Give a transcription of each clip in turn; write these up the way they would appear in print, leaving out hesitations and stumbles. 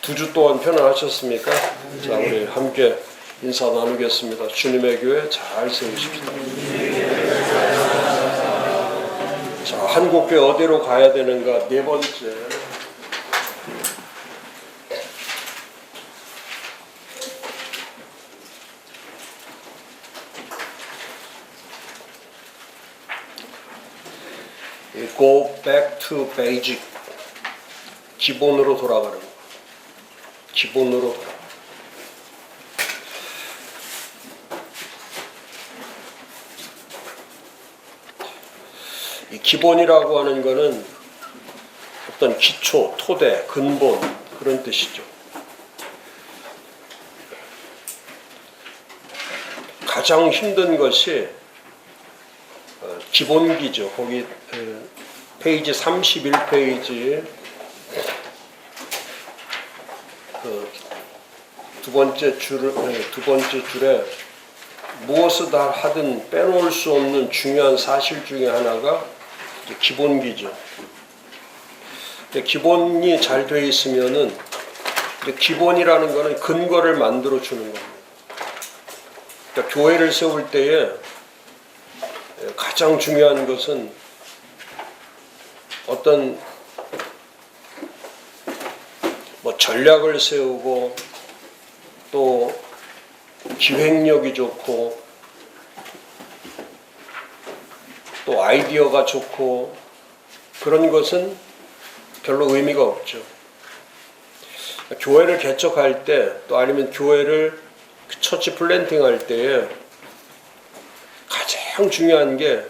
두 주 동안 편안하셨습니까? 자, 우리 함께 인사 나누겠습니다. 주님의 교회 잘 세우십시다. 자, 한국교회 어디로 가야 되는가? 네 번째. Go back to basic. 기본으로 돌아가는 거. 기본으로 돌아가는 거. 이 기본이라고 하는 거는 어떤 기초, 토대, 근본 그런 뜻이죠. 가장 힘든 것이 기본기죠. 거기 페이지 31페이지 두 번째 줄에 무엇을 다 하든 빼놓을 수 없는 중요한 사실 중에 하나가 기본기죠. 기본이 잘 되어 있으면은 기본이라는 것은 근거를 만들어 주는 겁니다. 그러니까 교회를 세울 때에 가장 중요한 것은 어떤 전략을 세우고 또 기획력이 좋고 또 아이디어가 좋고 그런 것은 별로 의미가 없죠. 교회를 개척할 때 또 아니면 교회를 처치 플랜팅 할 때에 가장 중요한 게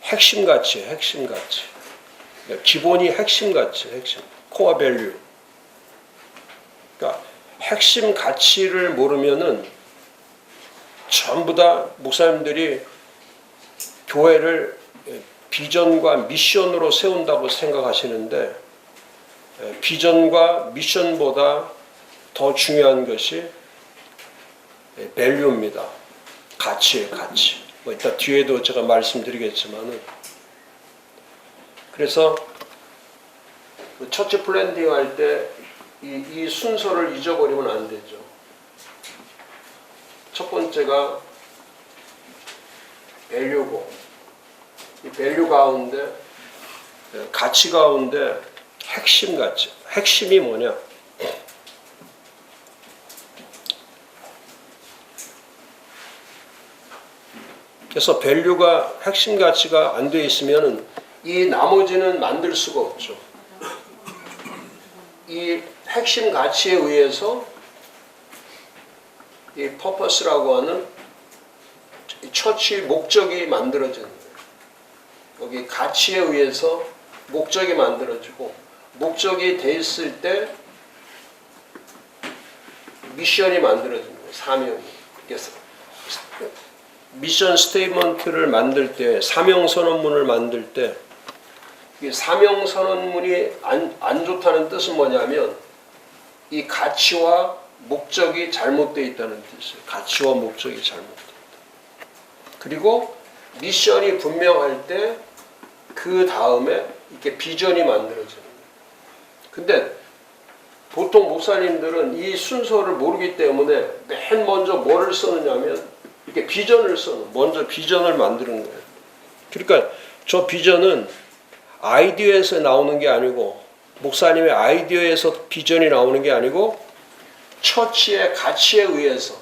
핵심 가치예요. 핵심 가치. 기본이 핵심 가치, 핵심. 코어 밸류. 그러니까 핵심 가치를 모르면은 전부 다 목사님들이 교회를 비전과 미션으로 세운다고 생각하시는데 비전과 미션보다 더 중요한 것이 밸류입니다. 가치예요, 가치. 이따 뒤에도 제가 말씀드리겠지만은 그래서 처치 플랜팅 할 때 이 순서를 잊어버리면 안 되죠. 첫 번째가 밸류고 이 밸류 가운데 가치 가운데 핵심 가치. 핵심이 뭐냐? 그래서 밸류가 핵심 가치가 안 돼 있으면 이 나머지는 만들 수가 없죠. 이 핵심 가치에 의해서 이 퍼포스라고 하는 처치 목적이 만들어지는 거예요. 여기 가치에 의해서 목적이 만들어지고 목적이 돼 있을 때 미션이 만들어지는 거예요. 사명이. 그래서 미션 스테이트먼트를 만들 때, 사명 선언문을 만들 때, 이 사명 선언문이 안 좋다는 뜻은 뭐냐면 이 가치와 목적이 잘못되어 있다는 뜻이에요. 가치와 목적이 잘못되어 있다. 그리고 미션이 분명할 때 그 다음에 이렇게 비전이 만들어지는 거예요. 근데 보통 목사님들은 이 순서를 모르기 때문에 맨 먼저 뭐를 쓰느냐면 이렇게 비전을 써는 먼저 비전을 만드는 거예요. 그러니까 저 비전은 아이디어에서 나오는 게 아니고 목사님의 아이디어에서 비전이 나오는 게 아니고 처치의 가치에 의해서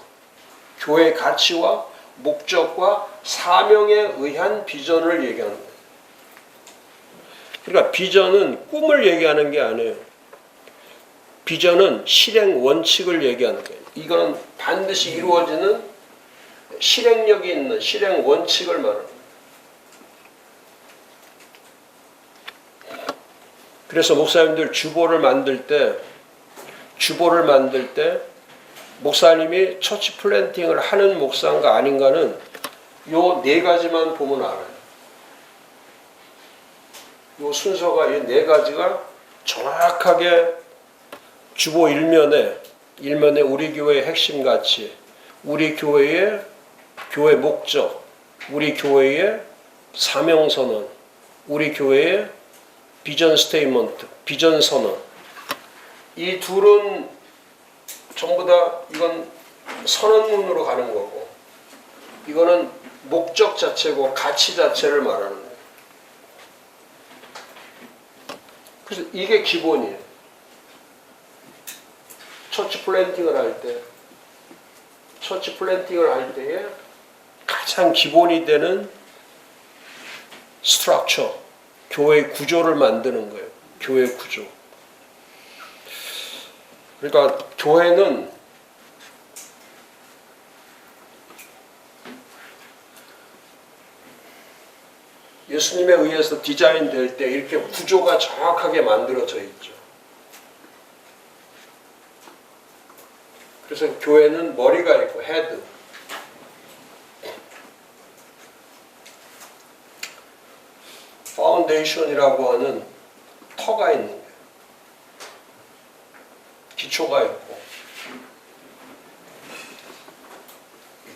교회의 가치와 목적과 사명에 의한 비전을 얘기하는 거예요. 그러니까 비전은 꿈을 얘기하는 게 아니에요. 비전은 실행 원칙을 얘기하는 거예요. 이거는 반드시 이루어지는 실행력이 있는 실행 원칙을 말합니다. 그래서 목사님들 주보를 만들 때 목사님이 처치 플랜팅을 하는 목사인가 아닌가는 요 네 가지만 보면 알아요. 요 순서가 이 네 가지가 정확하게 주보 일면에 우리 교회의 핵심 가치, 우리 교회의 교회 목적, 우리 교회의 사명 선언, 우리 교회의 비전 스테이트먼트, 비전 선언, 이 둘은 전부 다 이건 선언문으로 가는 거고 이거는 목적 자체고 가치 자체를 말하는 거예요. 그래서 이게 기본이에요. 처치 플랜팅을 할 때에 가장 기본이 되는 스트럭처, 교회 구조를 만드는 거예요. 교회 구조. 그러니까 교회는 예수님에 의해서 디자인될 때 이렇게 구조가 정확하게 만들어져 있죠. 그래서 교회는 머리가 있고 헤드, 파운데이션이라고 하는 터가 있는 거예요. 기초가 있고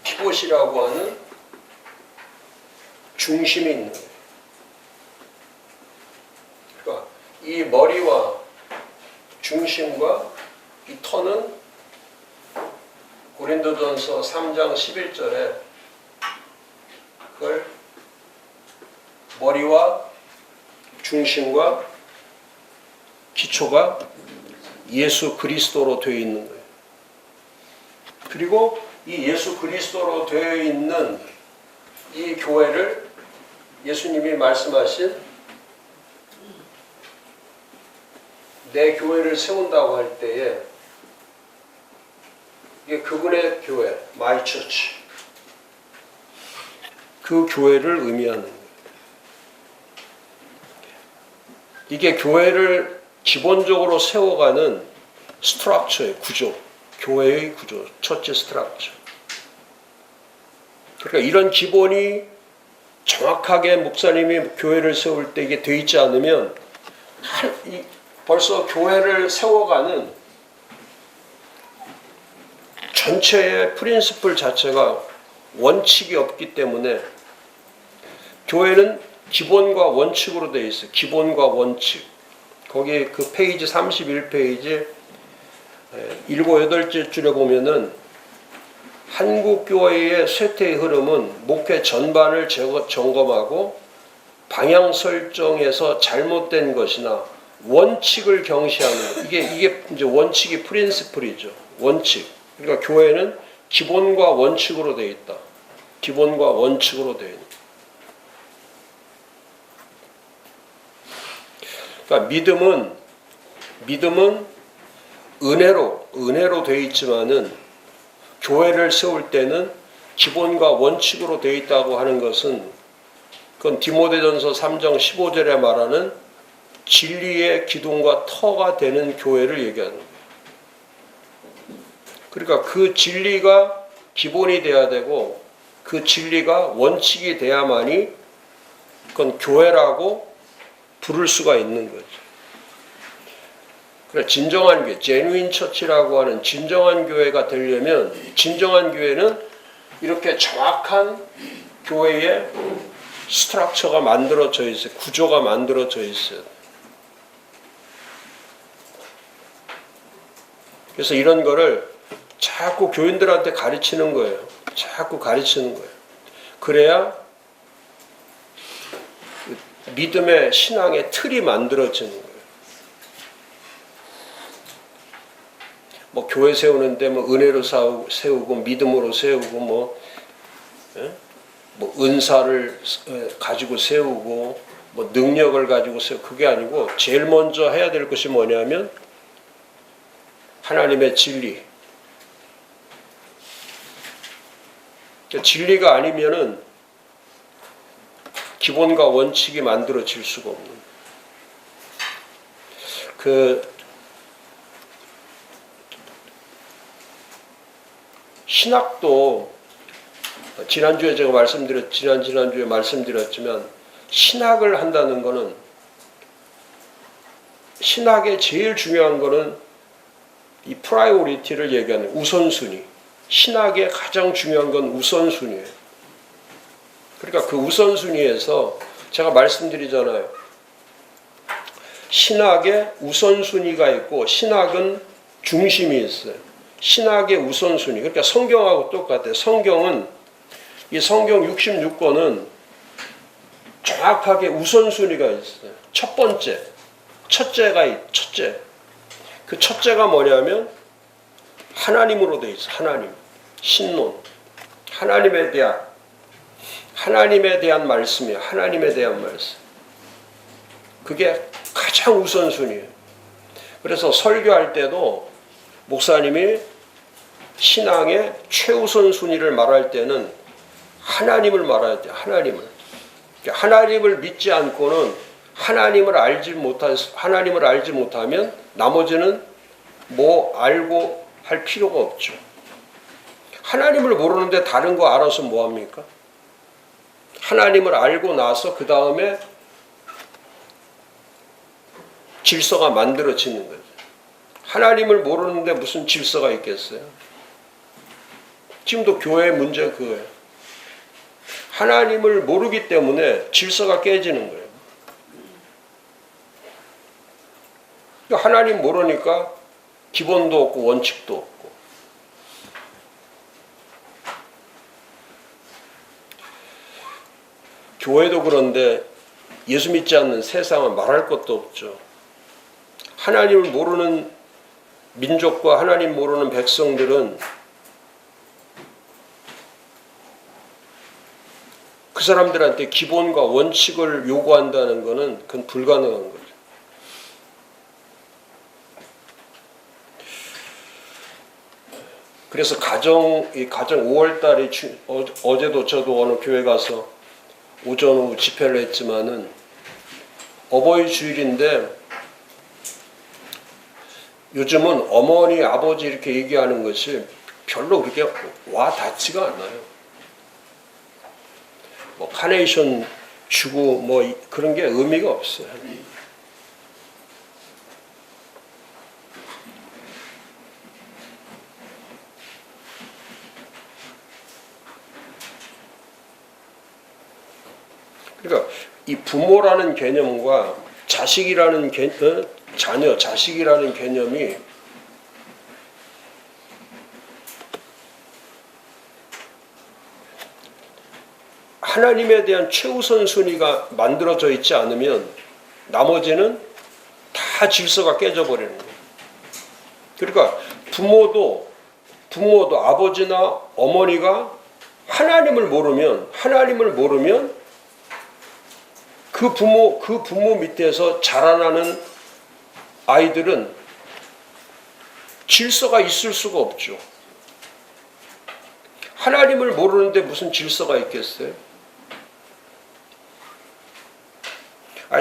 피봇이라고 하는 중심이 있는 거예요. 그러니까 이 머리와 중심과 이 터는 고린도전서 3장 11절에 그걸 머리와 중심과 기초가 예수 그리스도로 되어 있는 거예요. 그리고 이 예수 그리스도로 되어 있는 이 교회를 예수님이 말씀하신 내 교회를 세운다고 할 때에 이게 그분의 교회, my church. 그 교회를 의미하는 거예요. 이게 교회를 기본적으로 세워가는 스트럭처의 구조, 교회의 구조, 처치 스트럭처. 그러니까 이런 기본이 정확하게 목사님이 교회를 세울 때 이게 돼 있지 않으면 벌써 교회를 세워가는 전체의 프린시플 자체가 원칙이 없기 때문에 교회는 기본과 원칙으로 되어 있어요. 기본과 원칙. 거기 그 페이지 31페이지 7, 8째 줄에 보면은 한국 교회의 쇠퇴의 흐름은 목회 전반을 점검하고 방향 설정에서 잘못된 것이나 원칙을 경시하는 것. 이게 이제 원칙이 프린시플이죠. 원칙. 그러니까 교회는 기본과 원칙으로 되어 있다. 기본과 원칙으로 되어 있다. 그러니까 믿음은 은혜로 되어 있지만은 교회를 세울 때는 기본과 원칙으로 되어 있다고 하는 것은 그건 디모데전서 3장 15절에 말하는 진리의 기둥과 터가 되는 교회를 얘기하는 거예요. 그러니까 그 진리가 기본이 돼야 되고 그 진리가 원칙이 돼야만이 그건 교회라고 부를 수가 있는 거죠. 그래 진정한 교회, 제뉴인 처치라고 하는 진정한 교회가 되려면 진정한 교회는 이렇게 정확한 교회의 스트럭처가 만들어져 있어요. 구조가 만들어져 있어요. 그래서 이런 거를 자꾸 교인들한테 가르치는 거예요. 자꾸 가르치는 거예요. 그래야 믿음의 신앙의 틀이 만들어지는 거예요. 뭐 교회 세우는데 뭐 은혜로 세우고 믿음으로 세우고 뭐 은사를 가지고 세우고 뭐 능력을 가지고 세우고 그게 아니고 제일 먼저 해야 될 것이 뭐냐면 하나님의 진리. 진리가 아니면은 기본과 원칙이 만들어질 수가 없는. 신학도 지난주에 제가 지난주에 말씀드렸지만 신학을 한다는 거는 신학의 제일 중요한 거는 이 프라이오리티를 얘기하는 우선순위. 신학의 가장 중요한 건 우선순위예요. 그러니까 그 우선순위에서 제가 말씀드리잖아요. 신학의 우선순위가 있고 신학은 중심이 있어요. 신학의 우선순위. 그러니까 성경하고 똑같아요. 성경은 이 성경 66권은 정확하게 우선순위가 있어요. 첫 번째, 첫째. 그 첫째가 뭐냐면 하나님으로 돼 있어. 하나님, 신론, 하나님에 대한 말씀이에요. 하나님에 대한 말씀. 그게 가장 우선순위예요. 그래서 설교할 때도 목사님이 신앙의 최우선 순위를 말할 때는 하나님을 말해야 돼요. 하나님을 믿지 않고는 하나님을 알지 못하면 나머지는 뭐 알고 할 필요가 없죠. 하나님을 모르는데 다른 거 알아서 뭐 합니까? 하나님을 알고 나서 그 다음에 질서가 만들어지는 거죠. 하나님을 모르는데 무슨 질서가 있겠어요? 지금도 교회의 문제가 그거예요. 하나님을 모르기 때문에 질서가 깨지는 거예요. 하나님 모르니까 기본도 없고 원칙도 없고. 교회도 그런데 예수 믿지 않는 세상은 말할 것도 없죠. 하나님을 모르는 민족과 하나님 모르는 백성들은 그 사람들한테 기본과 원칙을 요구한다는 것은 그건 불가능한 거죠. 그래서 가정 5월달에 어제도 저도 어느 교회 가서 오전 오후 집회를 했지만은 어버이 주일인데 요즘은 어머니 아버지 이렇게 얘기하는 것이 별로 그렇게 와 닿지가 않아요. 뭐 카네이션 주고 뭐 그런 게 의미가 없어요. 그러니까 이 부모라는 개념과 자식이라는 자식이라는 개념이 하나님에 대한 최우선 순위가 만들어져 있지 않으면 나머지는 다 질서가 깨져버리는 거예요. 그러니까 부모도 아버지나 어머니가 하나님을 모르면 그 부모 밑에서 자라나는 아이들은 질서가 있을 수가 없죠. 하나님을 모르는데 무슨 질서가 있겠어요?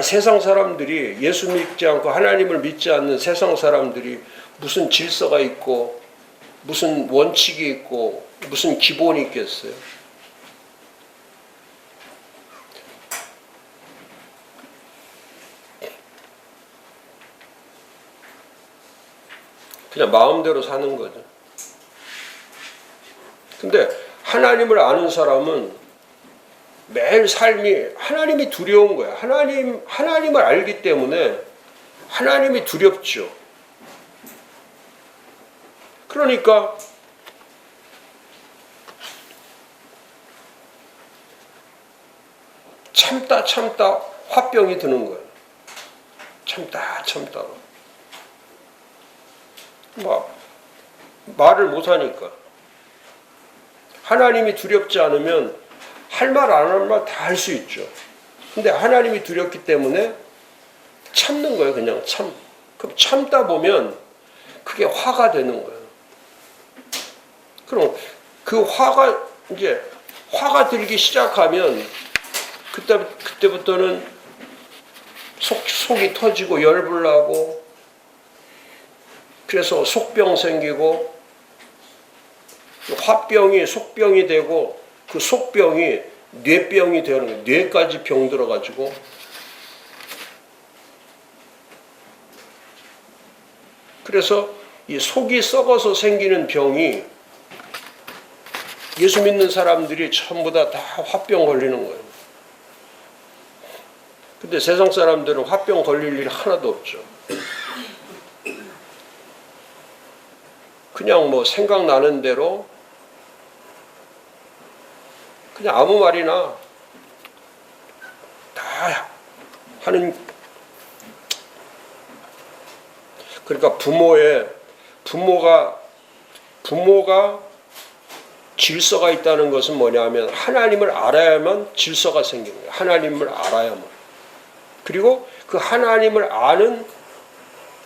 세상 사람들이 예수 믿지 않고 하나님을 믿지 않는 세상 사람들이 무슨 질서가 있고 무슨 원칙이 있고 무슨 기본이 있겠어요? 그냥 마음대로 사는 거죠. 근데 하나님을 아는 사람은 매일 삶이 하나님이 두려운 거야. 하나님을 알기 때문에 하나님이 두렵죠. 그러니까 참다 화병이 드는 거예요. 참다가 말을 못하니까. 하나님이 두렵지 않으면 할 말 안 할 말 다 할 수 있죠. 근데 하나님이 두렵기 때문에 참는 거예요. 그냥 그럼 참다 보면 그게 화가 되는 거예요. 그럼 그 화가 들기 시작하면 그때부터는 속이 터지고 열불 나고 그래서 속병 생기고 화병이 속병이 되고 그 속병이 뇌병이 되는 거예요. 뇌까지 병 들어가지고 그래서 이 속이 썩어서 생기는 병이 예수 믿는 사람들이 전부 다 화병 걸리는 거예요. 근데 세상 사람들은 화병 걸릴 일이 하나도 없죠. 그냥 뭐 생각나는 대로 그냥 아무 말이나 다 하는. 그러니까 부모가 질서가 있다는 것은 뭐냐면 하나님을 알아야만 질서가 생기는 거예요. 하나님을 알아야만. 그리고 그 하나님을 아는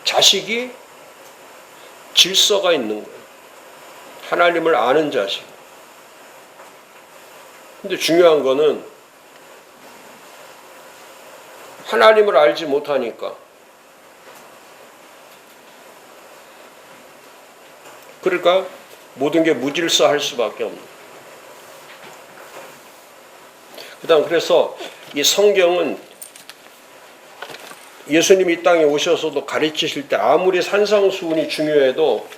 자식이 질서가 있는 거예요. 하나님을 아는 자식. 근데 중요한 거는 하나님을 알지 못하니까, 그러니까 모든 게 무질서할 수밖에 없는. 그다음 그래서 이 성경은 예수님이 이 땅에 오셔서도 가르치실 때 아무리 산상수훈이 중요해도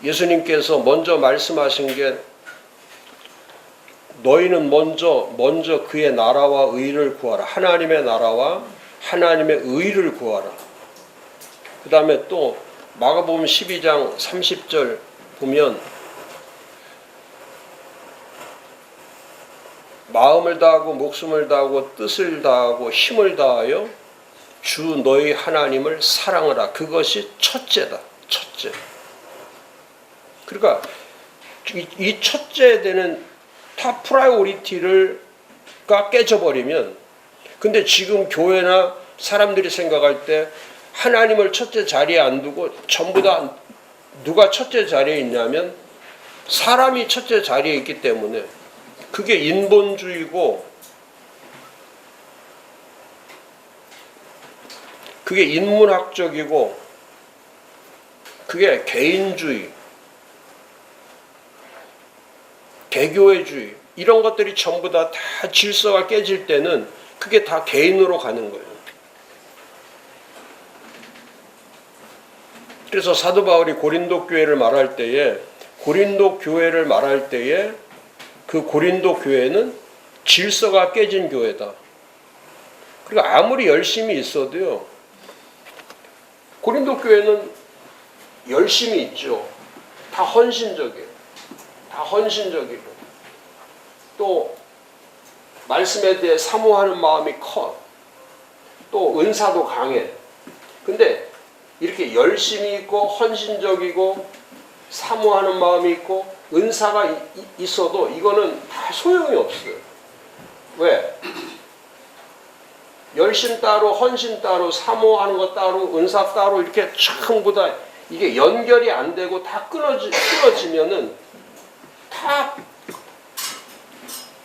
예수님께서 먼저 말씀하신 게 너희는 먼저 그의 나라와 의를 구하라. 하나님의 나라와 하나님의 의를 구하라. 그 다음에 또 마가복음 12장 30절 보면 마음을 다하고 목숨을 다하고 뜻을 다하고 힘을 다하여 주 너희 하나님을 사랑하라. 그것이 첫째다. 첫째. 그러니까 이 첫째 되는 탑 프라이오리티가 깨져버리면, 근데 지금 교회나 사람들이 생각할 때 하나님을 첫째 자리에 안 두고 전부 다 누가 첫째 자리에 있냐면 사람이 첫째 자리에 있기 때문에 그게 인본주의고 그게 인문학적이고 그게 개인주의, 개교회주의 이런 것들이 전부 다 질서가 깨질 때는 그게 다 개인으로 가는 거예요. 그래서 사도 바울이 고린도 교회를 말할 때에 그 고린도 교회는 질서가 깨진 교회다. 그리고 아무리 열심히 있어도요, 고린도 교회는 열심히 있죠. 다 헌신적이에요. 다 헌신적이고 또 말씀에 대해 사모하는 마음이 커. 또 은사도 강해. 근데 이렇게 열심히 있고 헌신적이고 사모하는 마음이 있고 은사가 있어도 이거는 다 소용이 없어요. 왜? 열심 따로 헌신 따로 사모하는 것 따로 은사 따로 이렇게 전부 다 이게 연결이 안 되고 다 끊어지면은 다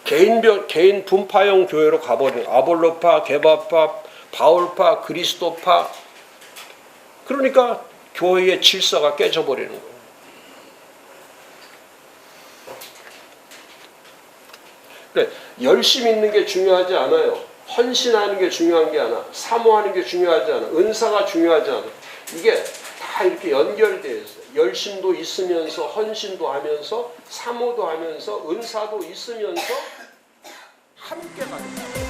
개인 분파형 교회로 가버려요. 아볼로파, 게바파, 바울파, 그리스도파. 그러니까 교회의 질서가 깨져버리는 거예요. 그래, 열심히 있는 게 중요하지 않아요. 헌신하는 게 중요한 게 아니라 사모하는 게 중요하지 않아. 은사가 중요하지 않아. 이게 다 이렇게 연결되어 있어요. 열심도 있으면서 헌신도 하면서 사모도 하면서 은사도 있으면서 함께 가는 거예요.